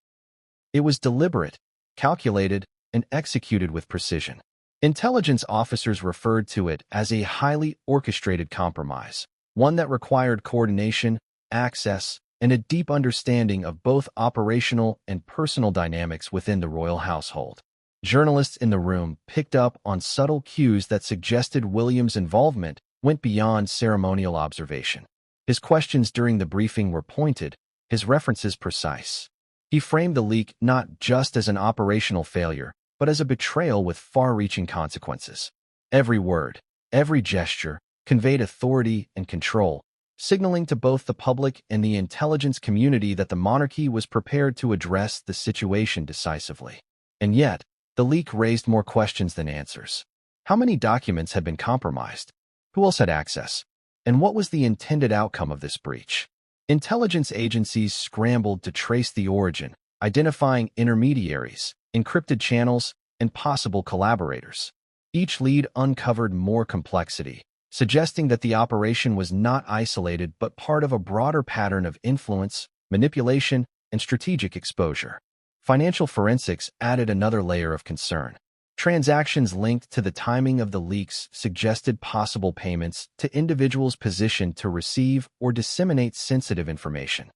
It was deliberate, calculated, and executed with precision. Intelligence officers referred to it as a highly orchestrated compromise, one that required coordination, access, and a deep understanding of both operational and personal dynamics within the royal household. Journalists in the room picked up on subtle cues that suggested William's involvement went beyond ceremonial observation. His questions during the briefing were pointed, his references precise. He framed the leak not just as an operational failure, but as a betrayal with far-reaching consequences. Every word, every gesture, conveyed authority and control, signaling to both the public and the intelligence community that the monarchy was prepared to address the situation decisively. And yet, the leak raised more questions than answers. How many documents had been compromised? Who else had access? And what was the intended outcome of this breach? Intelligence agencies scrambled to trace the origin, identifying intermediaries, encrypted channels, and possible collaborators. Each lead uncovered more complexity, suggesting that the operation was not isolated but part of a broader pattern of influence, manipulation, and strategic exposure. Financial forensics added another layer of concern. Transactions linked to the timing of the leaks suggested possible payments to individuals positioned to receive or disseminate sensitive information.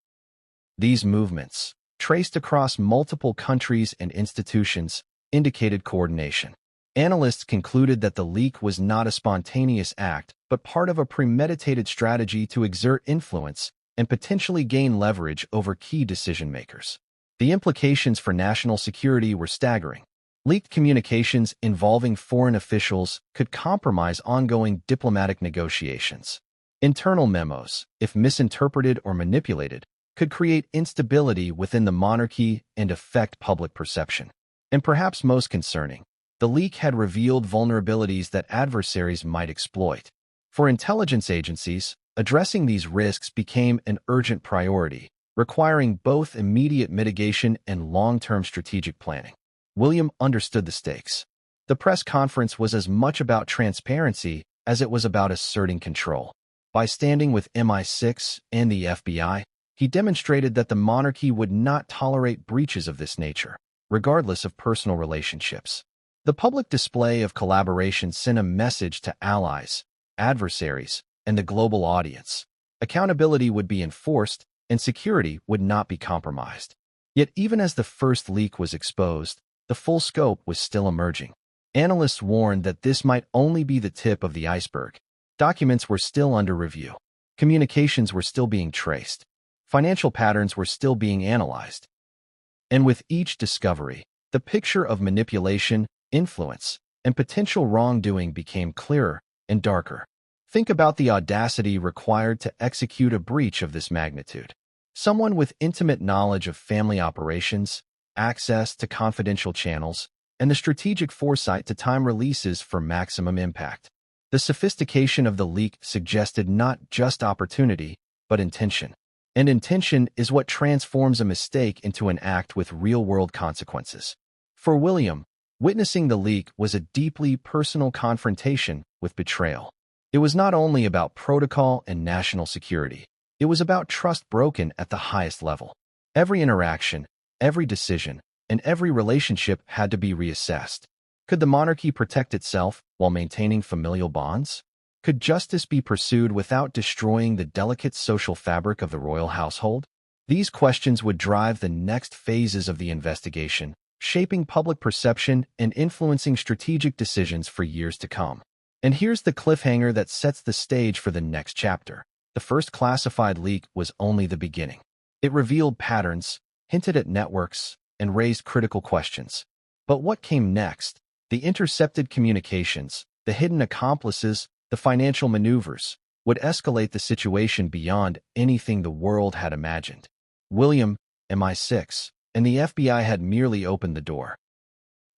These movements, traced across multiple countries and institutions, indicated coordination. Analysts concluded that the leak was not a spontaneous act, but part of a premeditated strategy to exert influence and potentially gain leverage over key decision-makers. The implications for national security were staggering. Leaked communications involving foreign officials could compromise ongoing diplomatic negotiations. Internal memos, if misinterpreted or manipulated, could create instability within the monarchy and affect public perception. And perhaps most concerning, the leak had revealed vulnerabilities that adversaries might exploit. For intelligence agencies, addressing these risks became an urgent priority, requiring both immediate mitigation and long-term strategic planning. William understood the stakes. The press conference was as much about transparency as it was about asserting control. By standing with MI6 and the FBI, he demonstrated that the monarchy would not tolerate breaches of this nature, regardless of personal relationships. The public display of collaboration sent a message to allies, adversaries, and the global audience. Accountability would be enforced, and security would not be compromised. Yet even as the first leak was exposed, the full scope was still emerging. Analysts warned that this might only be the tip of the iceberg. Documents were still under review. Communications were still being traced. Financial patterns were still being analyzed. And with each discovery, the picture of manipulation, influence, and potential wrongdoing became clearer and darker. Think about the audacity required to execute a breach of this magnitude. Someone with intimate knowledge of family operations, access to confidential channels, and the strategic foresight to time releases for maximum impact. The sophistication of the leak suggested not just opportunity, but intention. And intention is what transforms a mistake into an act with real-world consequences. For William, witnessing the leak was a deeply personal confrontation with betrayal. It was not only about protocol and national security. It was about trust broken at the highest level. Every interaction, every decision, and every relationship had to be reassessed. Could the monarchy protect itself while maintaining familial bonds? Could justice be pursued without destroying the delicate social fabric of the royal household? These questions would drive the next phases of the investigation, shaping public perception and influencing strategic decisions for years to come. And here's the cliffhanger that sets the stage for the next chapter. The first classified leak was only the beginning. It revealed patterns, hinted at networks, and raised critical questions. But what came next? The intercepted communications, the hidden accomplices, the financial maneuvers, would escalate the situation beyond anything the world had imagined. William, MI6, and the FBI had merely opened the door.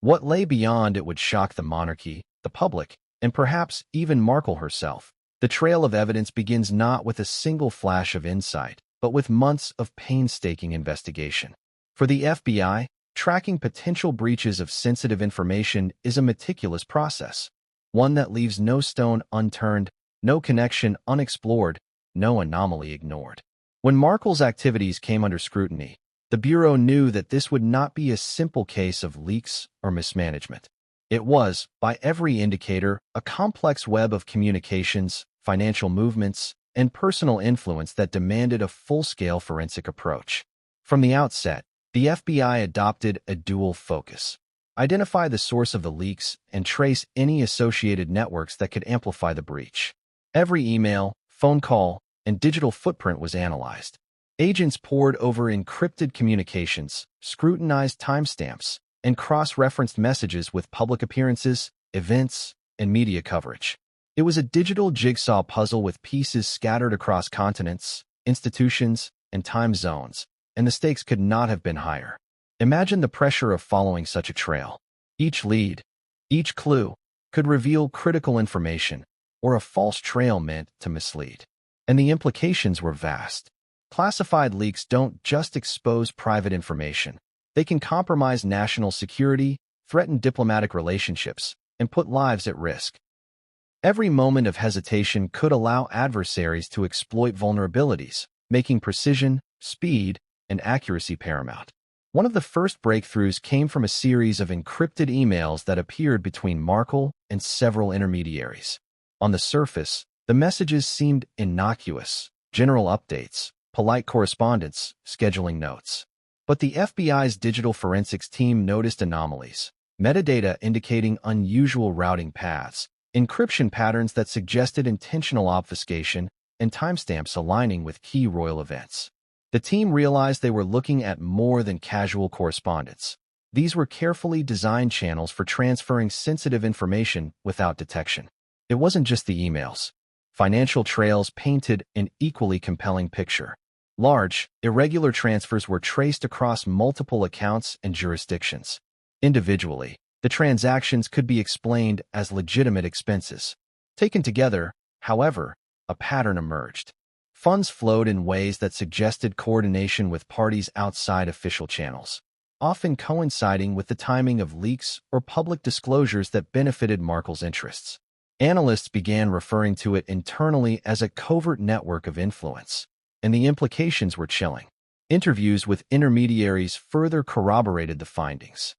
What lay beyond it would shock the monarchy, the public, and perhaps even Markle herself. The trail of evidence begins not with a single flash of insight, but with months of painstaking investigation. For the FBI, tracking potential breaches of sensitive information is a meticulous process, one that leaves no stone unturned, no connection unexplored, no anomaly ignored. When Markle's activities came under scrutiny, the Bureau knew that this would not be a simple case of leaks or mismanagement. It was, by every indicator, a complex web of communications, financial movements, and personal influence that demanded a full-scale forensic approach. From the outset, the FBI adopted a dual focus: identify the source of the leaks and trace any associated networks that could amplify the breach. Every email, phone call, and digital footprint was analyzed. Agents pored over encrypted communications, scrutinized timestamps, and cross-referenced messages with public appearances, events, and media coverage. It was a digital jigsaw puzzle with pieces scattered across continents, institutions, and time zones, and the stakes could not have been higher. Imagine the pressure of following such a trail. Each lead, each clue, could reveal critical information, or a false trail meant to mislead. And the implications were vast. Classified leaks don't just expose private information. They can compromise national security, threaten diplomatic relationships, and put lives at risk. Every moment of hesitation could allow adversaries to exploit vulnerabilities, making precision, speed, and accuracy paramount. One of the first breakthroughs came from a series of encrypted emails that appeared between Markle and several intermediaries. On the surface, the messages seemed innocuous: general updates, polite correspondence, scheduling notes. But the FBI's digital forensics team noticed anomalies: metadata indicating unusual routing paths, encryption patterns that suggested intentional obfuscation, and timestamps aligning with key royal events. The team realized they were looking at more than casual correspondence. These were carefully designed channels for transferring sensitive information without detection. It wasn't just the emails. Financial trails painted an equally compelling picture. Large, irregular transfers were traced across multiple accounts and jurisdictions. Individually, the transactions could be explained as legitimate expenses. Taken together, however, a pattern emerged. Funds flowed in ways that suggested coordination with parties outside official channels, often coinciding with the timing of leaks or public disclosures that benefited Markle's interests. Analysts began referring to it internally as a covert network of influence, and the implications were chilling. Interviews with intermediaries further corroborated the findings.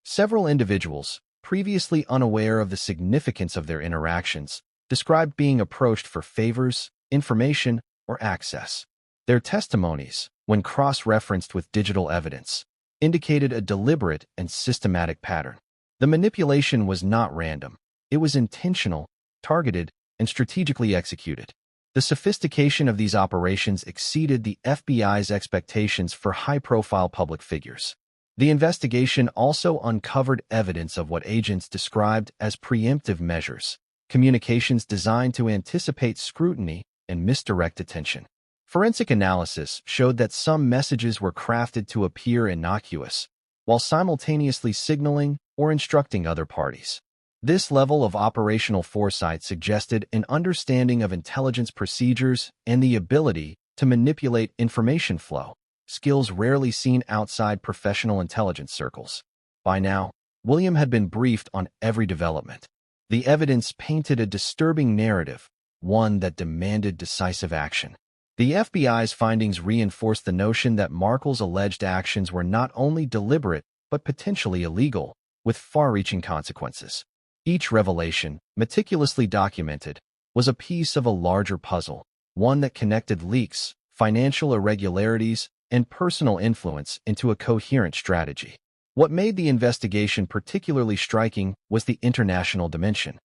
Several individuals, previously unaware of the significance of their interactions, described being approached for favors, information, or access. Their testimonies, when cross-referenced with digital evidence, indicated a deliberate and systematic pattern. The manipulation was not random. It was intentional, targeted, and strategically executed. The sophistication of these operations exceeded the FBI's expectations for high-profile public figures. The investigation also uncovered evidence of what agents described as preemptive measures, communications designed to anticipate scrutiny and misdirect attention. Forensic analysis showed that some messages were crafted to appear innocuous, while simultaneously signaling or instructing other parties. This level of operational foresight suggested an understanding of intelligence procedures and the ability to manipulate information flow, skills rarely seen outside professional intelligence circles. By now, William had been briefed on every development. The evidence painted a disturbing narrative, one that demanded decisive action. The FBI's findings reinforced the notion that Markle's alleged actions were not only deliberate but potentially illegal, with far-reaching consequences. Each revelation, meticulously documented, was a piece of a larger puzzle, one that connected leaks, financial irregularities, and personal influence into a coherent strategy. What made the investigation particularly striking was the international dimension.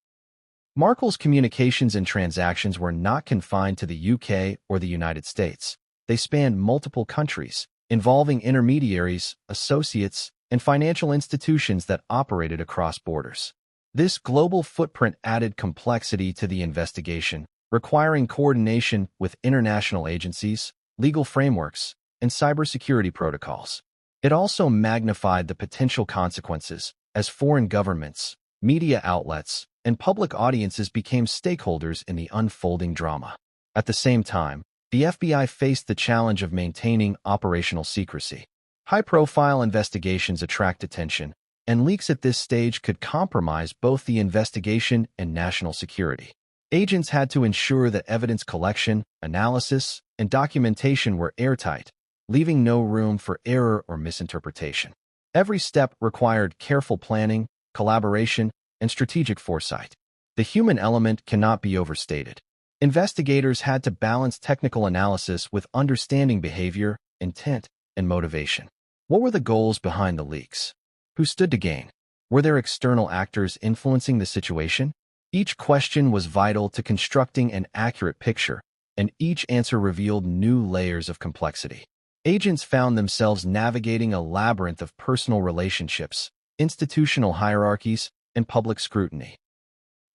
Markle's communications and transactions were not confined to the UK or the United States. They spanned multiple countries, involving intermediaries, associates, and financial institutions that operated across borders. This global footprint added complexity to the investigation, requiring coordination with international agencies, legal frameworks, and cybersecurity protocols. It also magnified the potential consequences as foreign governments, media outlets, and public audiences became stakeholders in the unfolding drama. At the same time, the FBI faced the challenge of maintaining operational secrecy. High-profile investigations attract attention, and leaks at this stage could compromise both the investigation and national security. Agents had to ensure that evidence collection, analysis, and documentation were airtight, leaving no room for error or misinterpretation. Every step required careful planning, collaboration, and strategic foresight. The human element cannot be overstated. Investigators had to balance technical analysis with understanding behavior, intent, and motivation. What were the goals behind the leaks? Who stood to gain? Were there external actors influencing the situation? Each question was vital to constructing an accurate picture, and each answer revealed new layers of complexity. Agents found themselves navigating a labyrinth of personal relationships, institutional hierarchies, and public scrutiny.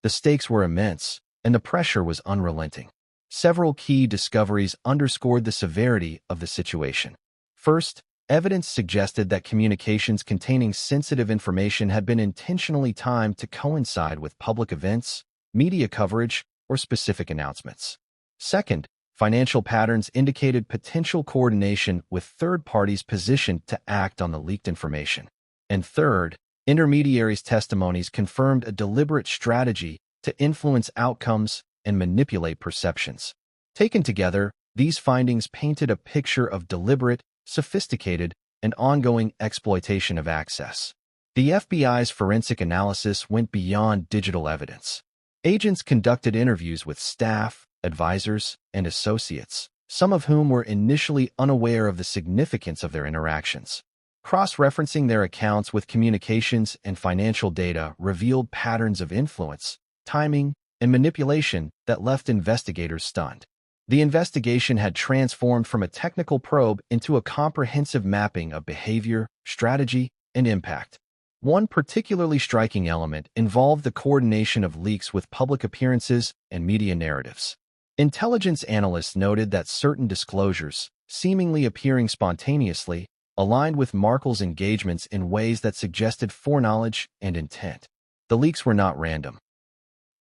The stakes were immense, and the pressure was unrelenting. Several key discoveries underscored the severity of the situation. First, evidence suggested that communications containing sensitive information had been intentionally timed to coincide with public events, media coverage, or specific announcements. Second, financial patterns indicated potential coordination with third parties positioned to act on the leaked information. And third, intermediaries' testimonies confirmed a deliberate strategy to influence outcomes and manipulate perceptions. Taken together, these findings painted a picture of deliberate, sophisticated, and ongoing exploitation of access. The FBI's forensic analysis went beyond digital evidence. Agents conducted interviews with staff, advisors, and associates, some of whom were initially unaware of the significance of their interactions. Cross-referencing their accounts with communications and financial data revealed patterns of influence, timing, and manipulation that left investigators stunned. The investigation had transformed from a technical probe into a comprehensive mapping of behavior, strategy, and impact. One particularly striking element involved the coordination of leaks with public appearances and media narratives. Intelligence analysts noted that certain disclosures, seemingly appearing spontaneously, aligned with Markle's engagements in ways that suggested foreknowledge and intent. The leaks were not random.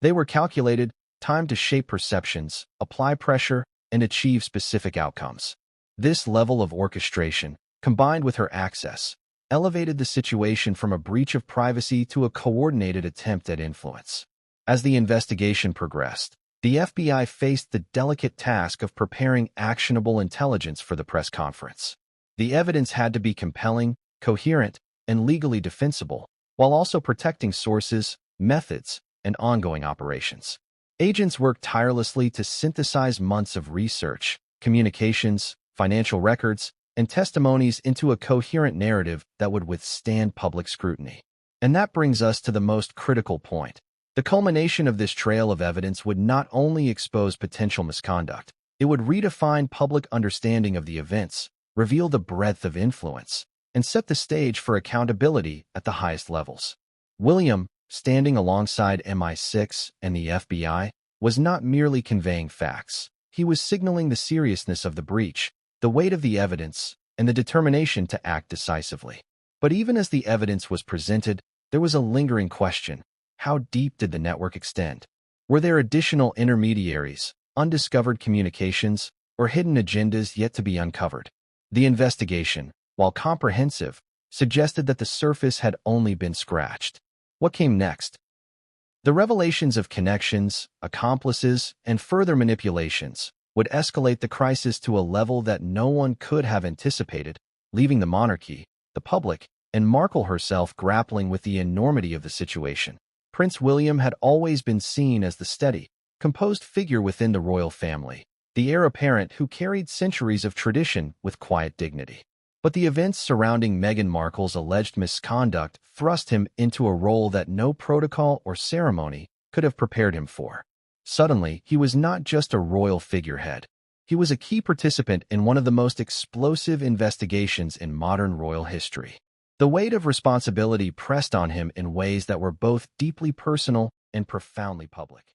They were calculated, timed to shape perceptions, apply pressure, and achieve specific outcomes. This level of orchestration, combined with her access, elevated the situation from a breach of privacy to a coordinated attempt at influence. As the investigation progressed, the FBI faced the delicate task of preparing actionable intelligence for the press conference. The evidence had to be compelling, coherent, and legally defensible, while also protecting sources, methods, and ongoing operations. Agents worked tirelessly to synthesize months of research, communications, financial records, and testimonies into a coherent narrative that would withstand public scrutiny. And that brings us to the most critical point. The culmination of this trail of evidence would not only expose potential misconduct, it would redefine public understanding of the events, reveal the breadth of influence, and set the stage for accountability at the highest levels. William, standing alongside MI6 and the FBI, was not merely conveying facts. He was signaling the seriousness of the breach, the weight of the evidence, and the determination to act decisively. But even as the evidence was presented, there was a lingering question. How deep did the network extend? Were there additional intermediaries, undiscovered communications, or hidden agendas yet to be uncovered? The investigation, while comprehensive, suggested that the surface had only been scratched. What came next? The revelations of connections, accomplices, and further manipulations would escalate the crisis to a level that no one could have anticipated, leaving the monarchy, the public, and Markle herself grappling with the enormity of the situation. Prince William had always been seen as the steady, composed figure within the royal family, the heir apparent who carried centuries of tradition with quiet dignity. But the events surrounding Meghan Markle's alleged misconduct thrust him into a role that no protocol or ceremony could have prepared him for. Suddenly, he was not just a royal figurehead. He was a key participant in one of the most explosive investigations in modern royal history. The weight of responsibility pressed on him in ways that were both deeply personal and profoundly public.